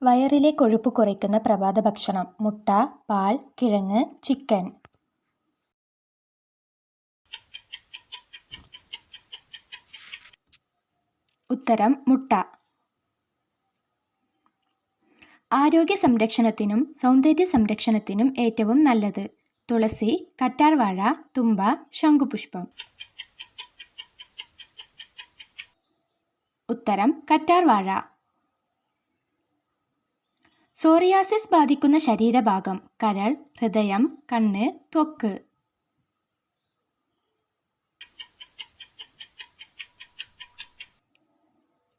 വയറിലെ കൊഴുപ്പ് കുറയ്ക്കുന്ന പ്രഭാത ഭക്ഷണം: മുട്ട, പാൽ, കിഴങ്ങ്, ചിക്കൻ. ഉത്തരം മുട്ട. ആരോഗ്യ സംരക്ഷണത്തിനും സൗന്ദര്യ സംരക്ഷണത്തിനും ഏറ്റവും നല്ലത്: തുളസി, കറ്റാർവാഴ, തുമ്പ, ശംഖുപുഷ്പം. ഉത്തരം കറ്റാർവാഴ. സോറിയാസിസ് ബാധിക്കുന്ന ശരീരഭാഗം: കരൾ, ഹൃദയം, കണ്ണ്, ത്വക്ക്.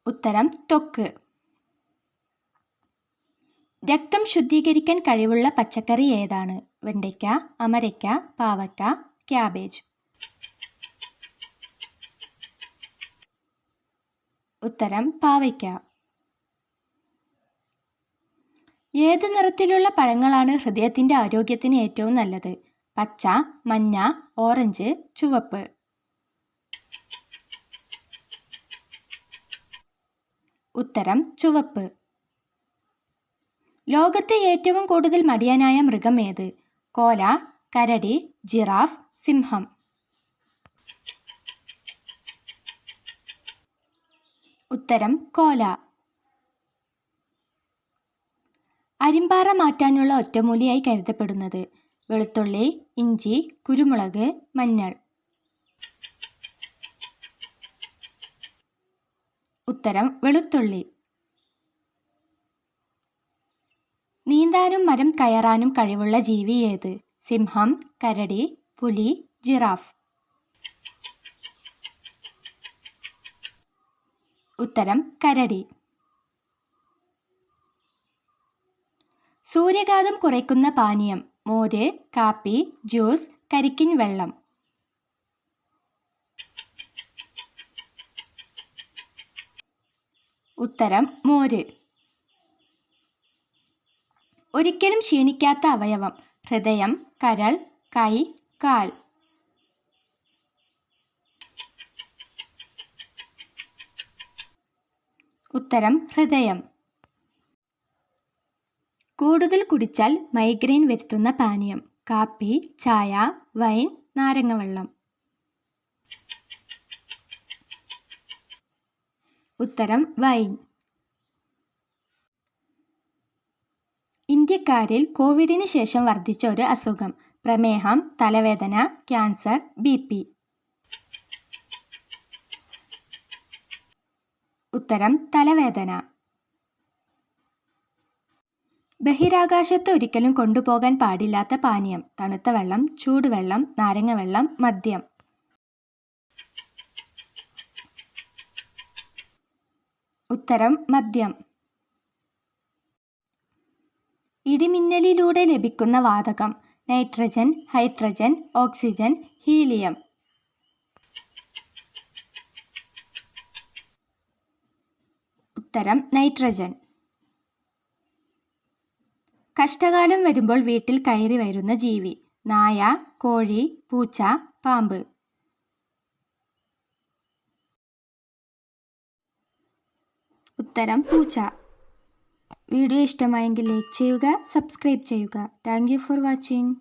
ഉത്തരം ത്വക്ക്. രക്തം ശുദ്ധീകരിക്കാൻ കഴിവുള്ള പച്ചക്കറി ഏതാണ്? വെണ്ടയ്ക്ക, അമരയ്ക്ക, പാവയ്ക്ക, ക്യാബേജ്. ഉത്തരം പാവയ്ക്ക. ഏത് നിറത്തിലുള്ള പഴങ്ങളാണ് ഹൃദയത്തിന്റെ ആരോഗ്യത്തിന് ഏറ്റവും നല്ലത്? പച്ച, മഞ്ഞ, ഓറഞ്ച്, ചുവപ്പ്. ഉത്തരം ചുവപ്പ്. ലോകത്ത് ഏറ്റവും കൂടുതൽ മടിയനായ മൃഗം ഏത്? കോല, കരടി, ജിറാഫ്, സിംഹം. ഉത്തരം കോല. അരിമ്പാറ മാറ്റാനുള്ള ഒറ്റമൂലിയായി കരുതപ്പെടുന്നത്: വെളുത്തുള്ളി, ഇഞ്ചി, കുരുമുളക്, മഞ്ഞൾ. ഉത്തരം വെളുത്തുള്ളി. നീന്താനും മരം കയറാനും കഴിവുള്ള ജീവി ഏത്? സിംഹം, കരടി, പുലി, ജിറാഫ്. ഉത്തരം കരടി. സൂര്യാഘാതം കുറയ്ക്കുന്ന പാനീയം: മോര്, കാപ്പി, ജ്യൂസ്, കരിക്കിൻ വെള്ളം. ഉത്തരം മോര്. ഒരിക്കലും ക്ഷീണിക്കാത്ത അവയവം: ഹൃദയം, കരൾ, കൈ, കാൽ. ഉത്തരം ഹൃദയം. കൂടുതൽ കുടിച്ചാൽ മൈഗ്രെയിൻ വരുത്തുന്ന പാനീയം: കാപ്പി, ചായ, വൈൻ, നാരങ്ങവെള്ളം. ഉത്തരം വൈൻ. ഇന്ത്യക്കാരിൽ കോവിഡിന് ശേഷം വർദ്ധിച്ച ഒരു അസുഖം: പ്രമേഹം, തലവേദന, ക്യാൻസർ, BP. ഉത്തരം തലവേദന. ബഹിരാകാശത്ത് ഒരിക്കലും കൊണ്ടുപോകാൻ പാടില്ലാത്ത പാനീയം: തണുത്ത വെള്ളം, ചൂടുവെള്ളം, നാരങ്ങവെള്ളം, മദ്യം. ഉത്തരം മദ്യം. ഇടിമിന്നലിലൂടെ ലഭിക്കുന്ന വാതകം: നൈട്രജൻ, ഹൈഡ്രജൻ, ഓക്സിജൻ, ഹീലിയം. ഉത്തരം നൈട്രജൻ. കഷ്ടകാലം വരുമ്പോൾ വീട്ടിൽ കയറി വരുന്ന ജീവി: നായ, കോഴി, പൂച്ച, പാമ്പ്. ഉത്തരം പൂച്ച. വീഡിയോ ഇഷ്ടമായെങ്കിൽ ലൈക്ക് ചെയ്യുക, സബ്സ്ക്രൈബ് ചെയ്യുക. Thank you for watching.